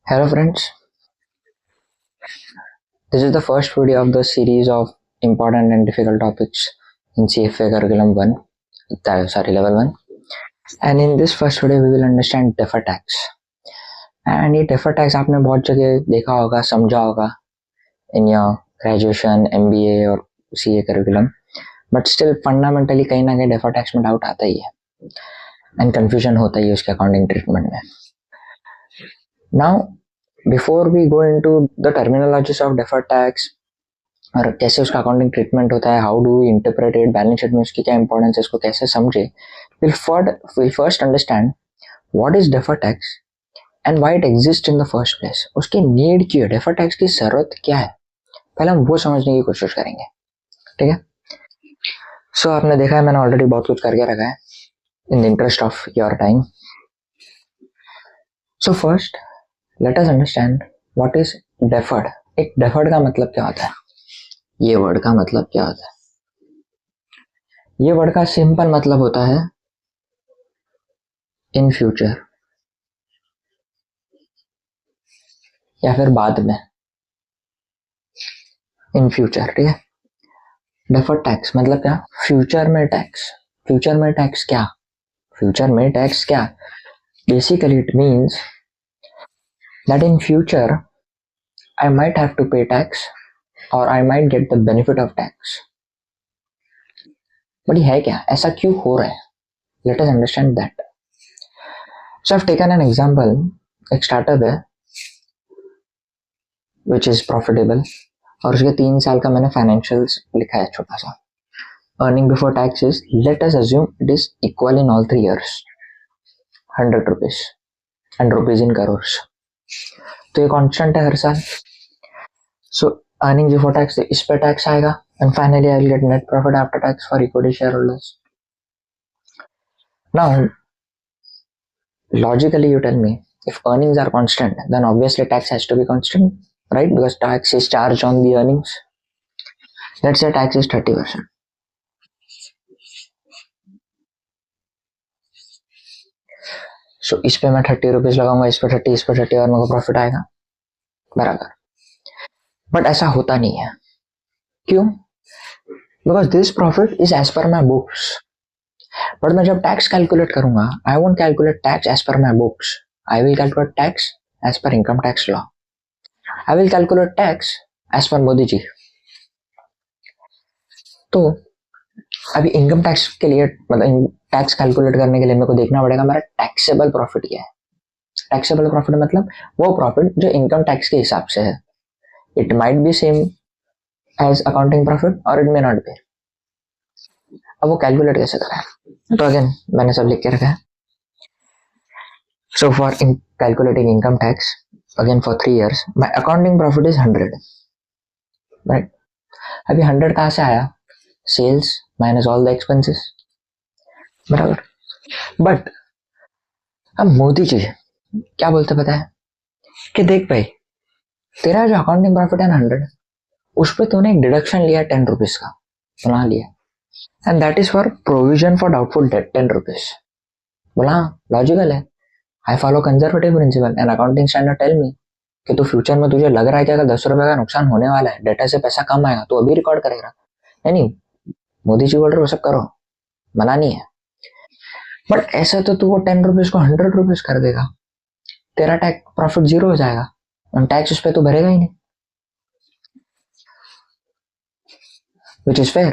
Hello friends, this is the first video of the series of important and difficult topics in CFA curriculum 1, level 1. And in this first video we will understand deferred tax. And ये deferred tax आपने बहुत जगह देखा होगा, समझा होगा in your graduation, MBA और CA curriculum. But still fundamentally कहीं ना कहीं deferred tax में doubt आता ही है and confusion होता ही है उसके accounting treatment में. Now before we go into the terminologies of deferred tax और कैसे उसका अकाउंटिंग ट्रीटमेंट होता है, how do interpret it, balance sheet में उसकी क्या इंपॉर्टेंस है, इसको कैसे समझे, will first understand what is deferred tax and why it exist in the first place. उसकी नीड क्यों है, डेफर्ड टैक्स की जरूरत क्या है, पहले हम वो समझने की कोशिश करेंगे. ठीक है. सो आपने देखा है मैंने ऑलरेडी बहुत कुछ करके रखा है in the interest of your time. So first let us understand what is deferred. एक डेफर्ड का मतलब क्या होता है, ये वर्ड का मतलब क्या होता है. ये वर्ड का सिंपल मतलब होता है इन फ्यूचर या फिर बाद में, इन फ्यूचर. ठीक है. डेफर्ड टैक्स मतलब क्या, फ्यूचर में टैक्स. फ्यूचर में टैक्स क्या, फ्यूचर में टैक्स क्या, basically it means that in future I might have to pay tax और I might get the benefit of tax. But ये है क्या, ऐसा क्यों हो रहा है, let us understand that. So I have taken an example. एक स्टार्टअप है विच इज प्रॉफिटेबल और उसके 3 साल का मैंने फाइनेंशियल्स लिखा है छोटा सा. Earning before tax is, let us assume it is equal in all 3 years 100 rupees and rupees in crores. तो ये कांस्टेंट है हर साल. सो अर्निंग बिफोर टैक्स इस पे टैक्स आएगा and finally I will get net profit after tax for equity share holders. Now logically you tell me, if earnings are constant then obviously tax has to be constant, right? Because tax is charged on the earnings. Let's say tax is 30%. So इस पे मैं 30 rupees लगाऊंगा, इस पे 30, इस पे 30 और मेरे को प्रॉफिट आएगा बराबर. बट ऐसा होता नहीं है. क्यों? Because this profit is as per my books. But मैं जब टैक्स कैलकुलेट करूंगा, I won't calculate tax as per my books, I will calculate tax as per income tax law. I will calculate tax as per Modi जी. तो अभी income tax के लिए, मतलब tax calculate करने के लिए मेरे को देखना पड़ेगा मेरा टैक्सेबल प्रॉफिट क्या है. टैक्सेबल प्रॉफिट मतलब वो प्रॉफिट जो इनकम टैक्स के हिसाब से है. It might be same as accounting profit और इट मे नॉट बी. अब वो कैलकुलेट कैसे करें, तो अगेन मैंने सब लिख के रखा है. So for calculating income tax again for 3 years my accounting profit is 100, right. अभी 100 कहाँ से आया, sales minus all the expenses, बराबर. बट अब मोदी जी क्या बोलते पता है कि देख भाई, तेरा जो अकाउंटिंग प्रॉफिट है 100, उस पर तूने एक डिडक्शन लिया 10 रुपीज का, बना लिया, and that is for provision for doubtful debt 10 rupees. बोला लॉजिकल है, I follow conservative principle and accounting standard tell me कि तो फ्यूचर में तुझे लग रहा है कि अगर 10 रुपए का नुकसान होने वाला है, डेटा से पैसा कम आएगा, तो अभी रिकॉर्ड करेगा. नहीं, मोदी जी बोल रहे हो सब करो, मना नहीं है. बट ऐसा तो तू वो 10 रुपीज को 100 रुपीज कर देगा, तेरा टैक्स प्रॉफिट 0 हो जाएगा और टैक्स उस पर तो भरेगा ही नहीं, which is fair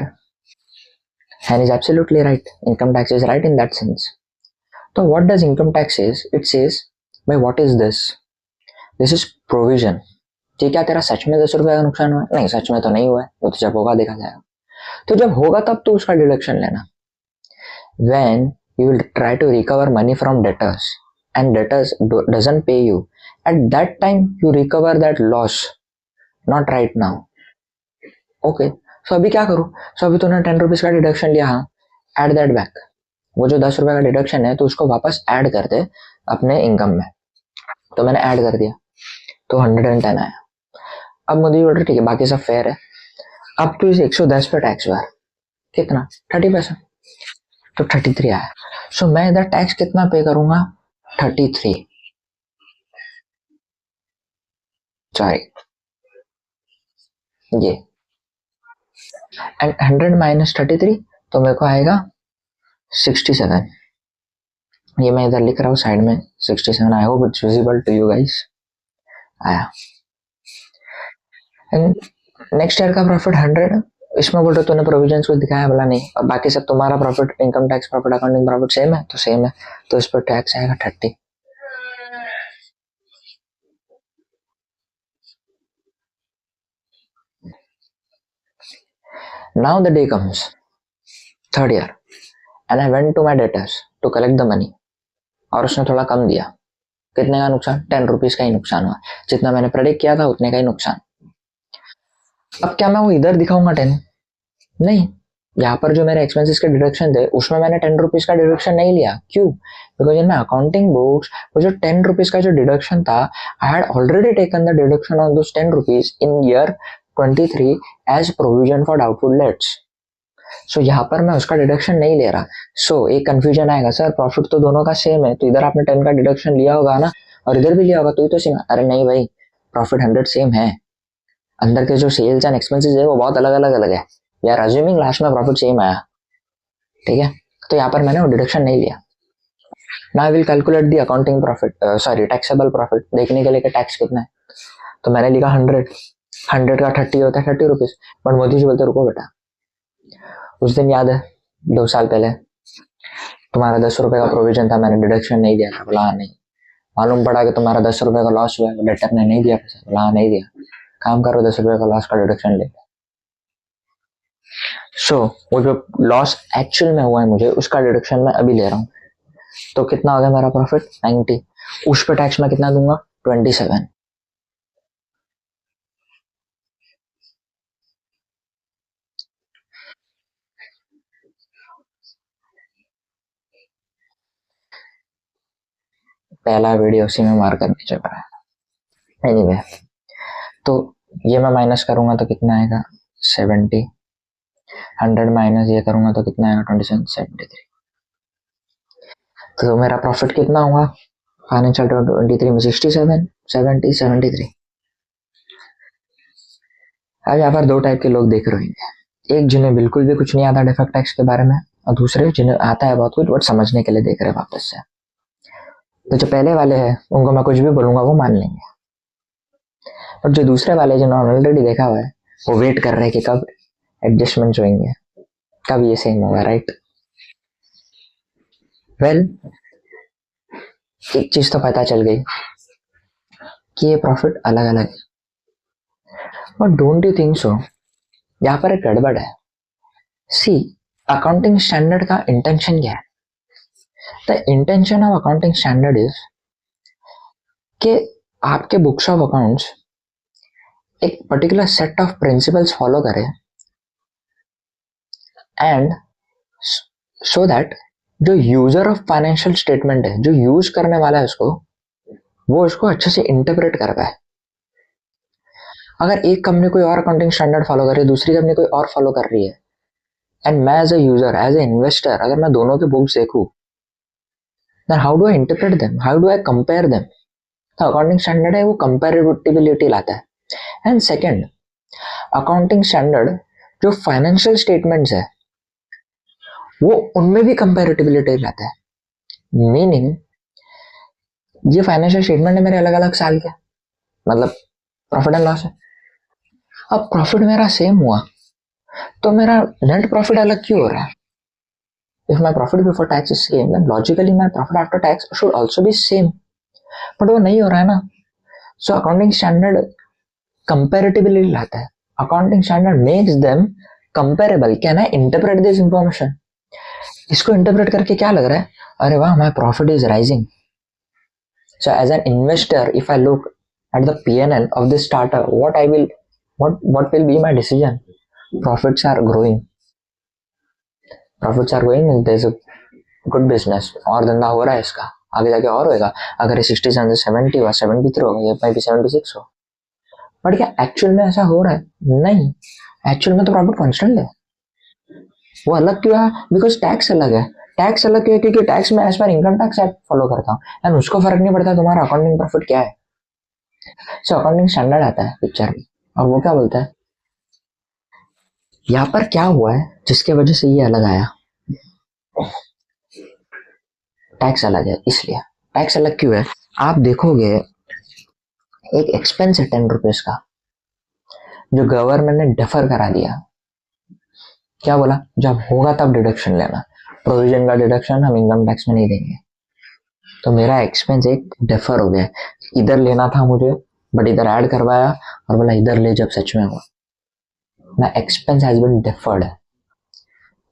and is absolutely right. Income tax is right in that sense. So what does income tax is? It says, भाई what is this? This is provision. कि क्या तेरा सच में 10 रुपए का नुकसान हुआ है? नहीं, सच में तो नहीं हुआ है, वो तो जब होगा देखा जाएगा. तो जब होगा तब तो उसका डिडक्शन लेना. When you will try to recover money from debtors and debtors doesn't pay you, at that time you recover that loss, not right now. Okay. So अभी क्या करूं? So अभी तूने 10 रुपीज का डिडक्शन लिया, हाँ, एड दैट बैक. वो जो 10 रुपए का डिडक्शन है तो उसको वापस ऐड कर दे अपने इनकम में. तो मैंने ऐड कर दिया तो 110 आया. अब मोदी ऑर्डर ठीक है, बाकी सब फेयर है. अब तो इस 110 पे टैक्स भर, कितना, 30%, तो 33 आया. सो मैं इधर टैक्स कितना पे करूंगा, 33. सॉरी ये, एंड 100 माइनस 33 तो मेरे को आएगा 67। ये मैं इधर लिख रहा हूँ साइड में 67। I hope it's visible to you guys. आया। एंड नेक्स्ट ईयर का प्रॉफिट 100। इसमें बोल रहे तूने प्रोविजंस को दिखाया, बोला नहीं। और बाकी सब तुम्हारा profit, income tax profit, accounting profit same है, तो सेम है, तो इस पर टैक्स आएगा 30। Now the day comes, third year, and I went to my debtors to collect the money, और उसने थोड़ा कम दिया। कितने का नुकसान? 10 रुपीज का ही नुकसान हुआ। जितना मैंने प्रेडिक्ट किया था उतने का ही नुकसान। अब क्या मैं वो इधर दिखाऊंगा 10? नहीं। यहाँ पर जो मेरे एक्सपेंसेस के डिडक्शन थे उसमें मैंने 10 रुपीज का डिडक्शन नहीं लिया। क्यों? Because in my accounting books वो जो 10 रुपीज का जो डिडक्शन था, I had already taken the deduction on those 10 rupees in year 23 as provision for doubtful debts. So यहाँ पर मैं उसका डिडक्शन नहीं ले रहा। सो एक कंफ्यूजन आएगा, सर प्रॉफिट तो दोनों का सेम है, तो इधर आपने 10 का डिडक्शन लिया होगा ना, और इधर भी लिया होगा, तो ये तो सेम है। अरे नहीं भाई, प्रॉफिट 100 सेम है, अंदर के जो सेल्स एंड एक्सपेंसेस है वो बहुत अलग अलग अलग है। वी आर अज्यूमिंग लास्ट में प्रॉफिट सेम आया, ठीक है, तो यहाँ पर मैंने वो डिडक्शन नहीं लिया। Now I will calculate the accounting profit, sorry taxable profit, देखने के लिए कि टैक्स कितना है। तो मैंने लिखा 100 का 30 होता है 30 रुपीज। बट मोदी जी बोलते रुको बेटा, उस दिन याद है 2 साल पहले तुम्हारा 10 रुपए का प्रोविजन था, मैंने डिडक्शन नहीं दिया था। बोला हाँ नहीं। मालूम पड़ा कि तुम्हारा 10 रुपए का लॉस हुआ है, डेटर ने नहीं दिया पैसा। बोला हाँ नहीं दिया। काम करो, 10 रुपए का लॉस का डिडक्शन ले। सो वो जो लॉस एक्चुअल में हुआ है मुझे, उसका डिडक्शन मैं अभी ले रहा हूँ। तो कितना हो गया मेरा प्रॉफिट? 90। उस पर टैक्स में कितना दूंगा? 27। पहला वीडियो उसी में मार करने चल रहा है। एनीवे, तो ये मैं माइनस करूंगा तो कितना आएगा? 70। 100 माइनस ये करूंगा तो कितना आएगा? 27, 73। तो मेरा प्रॉफिट कितना हुआ फाइनेंशियल 23 में? 67, 70, 73। अब यहाँ पर दो टाइप के लोग देख रहे होंगे, एक जिन्हें बिल्कुल भी कुछ नहीं आता डिफेक्ट टैक्स के बारे में, और दूसरे जिन्हें आता है बहुत कुछ बट समझने के लिए देख रहे हैं वापस से। तो जो पहले वाले हैं उनको मैं कुछ भी बोलूंगा वो मान लेंगे, और जो दूसरे वाले जिन्होंने ऑलरेडी देखा हुआ है वो वेट कर रहे हैं कि कब एडजस्टमेंट होंगे, कब ये सेम होगा, राइट? वेल, एक चीज तो पता चल गई कि ये प्रॉफिट अलग अलग है, बट डोंट यू थिंक सो यहाँ पर एक गड़बड़ है। सी, अकाउंटिंग स्टैंडर्ड का इंटेंशन क्या है? The intention of accounting standard is कि आपके बुक्स ऑफ अकाउंट्स एक particular set of principles follow करें, एंड सो दैट जो यूजर ऑफ फाइनेंशियल स्टेटमेंट है, जो यूज करने वाला है उसको, वो उसको अच्छे से इंटरप्रेट कर पाए। अगर एक कंपनी कोई और अकाउंटिंग स्टैंडर्ड फॉलो कर रही है, दूसरी कंपनी कोई और फॉलो कर रही है, एंड मैं as a user, as a investor, अगर मैं दोनों के बुक्स देखूं, then how do I interpret them? How do I compare them? तो अकाउंटिंग स्टैंडर्ड है वो कंपेरेबिलिटी लाता है। एंड सेकंड, अकाउंटिंग स्टैंडर्ड जो फाइनेंशियल स्टेटमेंट्स है वो उनमें भी कंपेरेटिबिलिटी लाता है। मीनिंग ये फाइनेंशियल स्टेटमेंट है मेरे अलग अलग साल के, मतलब प्रॉफिट एंड लॉस है। अब प्रॉफिट मेरा सेम हुआ तो मेरा नेट प्रॉफिट अलग क्यों हो रहा है? If my profit before tax is same, then logically my profit after tax should also be same. But वो नहीं हो रहा है ना। So accounting standard comparatively लाता है। Accounting standard makes them comparable. Can I interpret this information? इसको interpret करके क्या लग रहा है? अरे वाह, my profit is rising. So as an investor, if I look at the P&L of this startup, what will be my decision? Profits are growing. Profits are growing and there's a good business, और धंधा हो रहा है इसका, आगे जाके और होएगा। अगर ये 67 से 70 हुआ, 73 होगा, ये भी 76 हो। बट क्या एक्चुअल में ऐसा हो रहा है? नहीं, एक्चुअल में तो प्रॉफिट कांस्टेंट है। वो अलग क्यों है? बिकॉज टैक्स अलग है। टैक्स अलग क्यों है? क्योंकि टैक्स में as per income tax act follow करता हूँ, एंड उसको फर्क नहीं पड़ता तुम्हारा अकाउंटिंग प्रॉफिट क्या है। सो अकाउंटिंग स्टैंडर्ड आता है पिक्चर में, और वो क्या बोलता है, यहाँ पर क्या हुआ है जिसके वजह से ये अलग आया, टैक्स अलग है इसलिए। टैक्स अलग क्यों है, आप देखोगे एक एक्सपेंस है 10 रुपीज का जो गवर्नमेंट ने डेफर करा दिया। क्या बोला, जब होगा तब डिडक्शन लेना, प्रोविजन का डिडक्शन हम इनकम टैक्स में नहीं देंगे। तो मेरा एक्सपेंस एक डेफर हो गया, इधर लेना था मुझे बट इधर ऐड करवाया और बोला इधर ले जब सच में हुआ, ना एक्सपेंस हैज बीन डेफर्ड,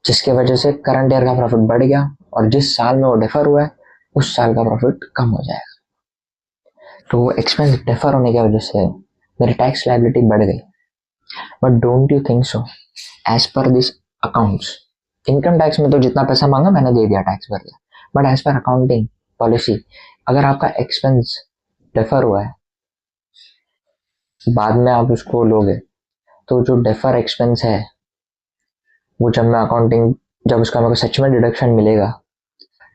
जिसके वजह से करंट ईयर का प्रॉफिट बढ़ गया और जिस साल में वो डेफर हुआ है उस साल का प्रॉफिट कम हो जाएगा। तो वो एक्सपेंस डेफर होने की वजह से मेरी टैक्स लायबिलिटी बढ़ गई। But don't you think so, as per this accounts, income tax में तो जितना पैसा मांगा मैंने दे दिया, टैक्स भर दिया, but as per accounting policy अगर आपका एक्सपेंस डेफर हुआ है बाद में आप उसको लोगे, तो जो डेफर एक्सपेंस है वो जब मैं अकाउंटिंग, जब उसका मेरे को सच में डिडक्शन मिलेगा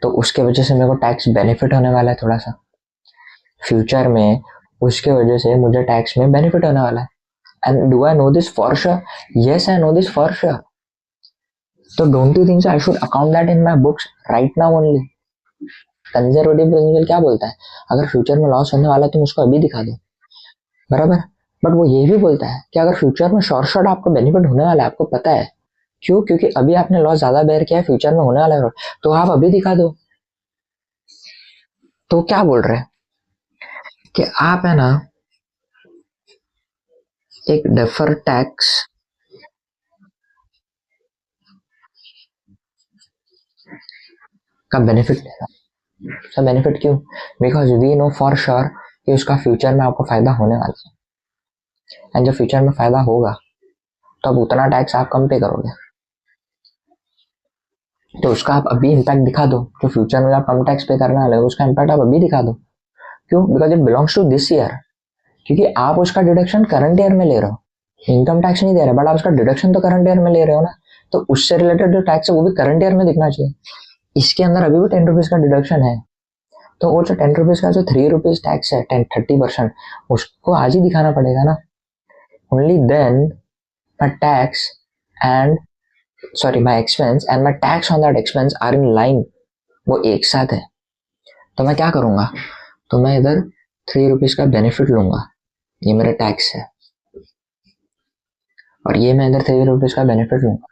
तो उसके वजह से मेरे को टैक्स बेनिफिट होने वाला है थोड़ा सा फ्यूचर में, उसके वजह से मुझे टैक्स में बेनिफिट होने वाला है। And do I know this for sure? Yes, I know this for sure. तो don't you think I should account that in my books right now only? Conservative principle क्या बोलता है, अगर फ्यूचर में लॉस होने वाला है तुम उसको अभी दिखा दो, बराबर। बट वो ये भी बोलता है कि अगर फ्यूचर में शॉर्ट शॉर्ट आपको बेनिफिट होने वाला है, आपको पता है क्यों, क्योंकि अभी आपने लॉस ज्यादा बेयर किया है, फ्यूचर में होने वाला है तो आप अभी दिखा दो। तो क्या बोल रहे हैं कि आप है ना एक डेफर टैक्स का बेनिफिट ले रहा है। सर बेनिफिट क्यों, because we know for sure कि उसका फ्यूचर में आपको फायदा होने वाला है, एंड जब फ्यूचर में फायदा होगा तो अब उतना टैक्स आप कम पे करोगे, तो उसका आप अभी इम्पैक्ट दिखा दो। जो फ्यूचर में आप कम टैक्स पे करने वाले हो उसका इम्पैक्ट आप अभी दिखा दो। क्यों, because it belongs to this year, क्योंकि आप उसका डिडक्शन करंट ईयर में ले रहे हो, इनकम टैक्स नहीं दे रहे, बट आप उसका डिडक्शन तो करंट ईयर में ले रहे हो ना, तो उससे रिलेटेड जो टैक्स है वो भी करंट ईयर में दिखना चाहिए। इसके अंदर अभी भी 10 रुपीज का डिडक्शन है, तो वो जो 10 रुपीज का जो 3 रुपीज टैक्स है 30%, उसको आज ही दिखाना पड़ेगा ना। Only then my tax and sorry my expense and my tax on that expense are in line, वो एक साथ है। तो मैं क्या करूंगा, तो मैं इधर 3 रुपीज का बेनिफिट लूंगा, ये मेरा टैक्स है, और ये मैं इधर 3 रुपीज का बेनिफिट लूंगा।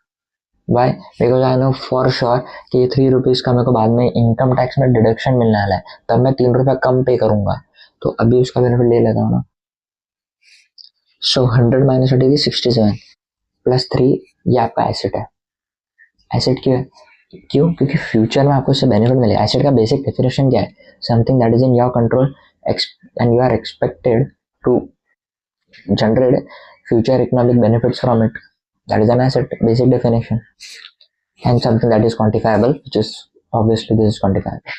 Why, because I know for sure कि ये 3 रुपीज का मेरे को बाद में इनकम टैक्स में डिडक्शन मिलने वाला है, तब मैं 3 रुपया कम पे करूंगा, तो अभी उसका बेनिफिट ले लेता हूँ ना। सो 100 माइनस 67 प्लस 3, ये आपका एसेट है। एसेट क्यों है, क्यों, क्योंकि फ्यूचर में आपको इससे बेनिफिट मिलेगा। एसेट का बेसिक डेफिनेशन क्या है, something that is in your control and you are expected to generate future economic benefits from it. That is an asset, basic definition. And something that is quantifiable, which is obviously this is quantifiable.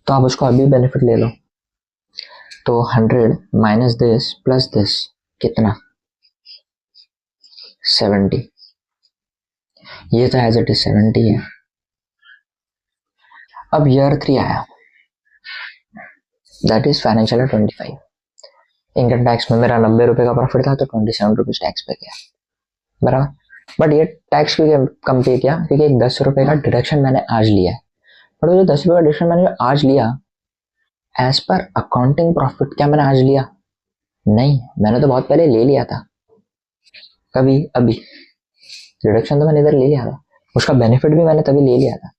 तो आप उसको अभी benefit ले लो, तो 100 minus this plus this कितना 70, ये तो as it is 70 है। अब ईयर 3 आया, that is financial 25, income tax में मेरा 90 रुपए का प्रॉफिट था तो 27 रुपीज टैक्स पे गया, बराबर। बट ये टैक्स क्यों कम पे किया, क्योंकि एक 10 रुपए का डिडक्शन मैंने आज लिया है, बट वो जो 10 रुपए का डिडक्शन मैंने जो आज लिया एज पर अकाउंटिंग प्रॉफिट, क्या मैंने आज लिया, नहीं, मैंने तो बहुत पहले ले लिया था। कभी, अभी डिडक्शन तो मैंने इधर ले लिया था, उसका बेनिफिट भी मैंने तभी ले लिया था,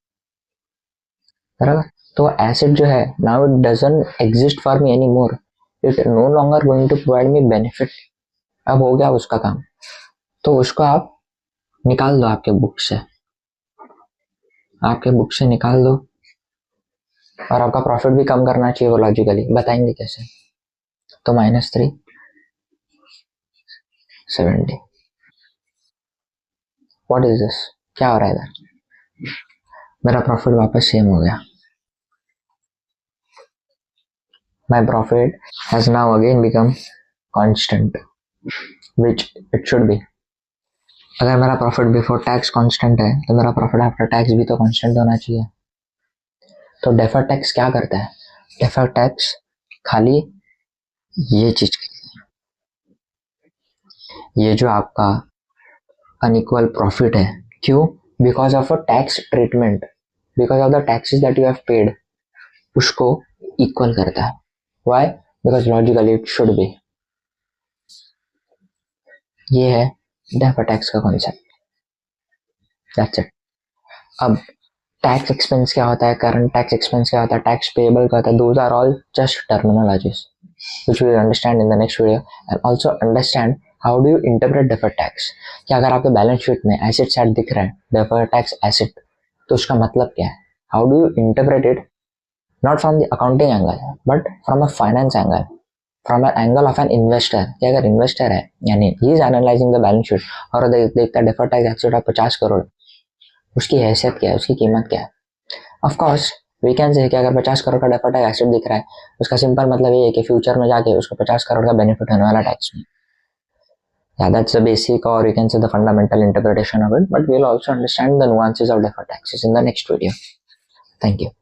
बराबर। तो एसेट जो है now it doesn't exist for me any more, it no longer going to provide me benefit, अब हो गया उसका काम। तो उसको आप निकाल दो आपके बुक से, आपके बुक से निकाल दो, और आपका प्रॉफिट भी कम करना चाहिए, वो लॉजिकली बताएंगे कैसे। तो -3 70, व्हाट इज दिस, क्या हो रहा है इधर, मेरा प्रॉफिट वापस सेम हो गया, my profit has now again become constant which it should be. अगर मेरा प्रॉफिट बिफोर टैक्स कांस्टेंट है तो मेरा प्रॉफिट आफ्टर टैक्स भी तो कांस्टेंट होना चाहिए। तो डेफर्ड टैक्स क्या करता है, डेफर्ड टैक्स खाली ये चीज, ये जो आपका अनइक्वल प्रॉफिट है, क्यों? Because of a tax treatment, because of the taxes that you have paid, उसको इक्वल करता है. Why? Because logically it should be. ये है डेफर टैक्स का कॉन्सेप्ट. That's it. अब टैक्स एक्सपेंस क्या होता है, करंट टैक्स एक्सपेंस क्या होता है, टैक्स पेएबल क्या होता है, those are all just terminologies which we will understand in the next video, and also understand how do you interpret deferred tax. कि अगर आपके बैलेंस शीट में एसेट साइड दिख रहा है deferred tax asset, तो उसका मतलब क्या है? How do you interpret it? Not from the accounting angle, but from a finance angle, from an angle of an investor. कि अगर इन्वेस्टर है, यानी he is analyzing the balance sheet और देखता है deferred tax asset of 50 crore, उसकी हैसियत क्या है, उसकी कीमत क्या है? Of course we can say कि अगर 50 करोड़ का डेफर्ड टैक्स एसेट दिख रहा है, उसका सिंपल मतलब ये है कि फ्यूचर में जाके उसको 50 करोड़ का बेनिफिट होने वाला टैक्स में. Yeah, that's the basic, or you can say the fundamental interpretation of it, but we'll also understand the nuances of deferred taxes in the next video. Thank you.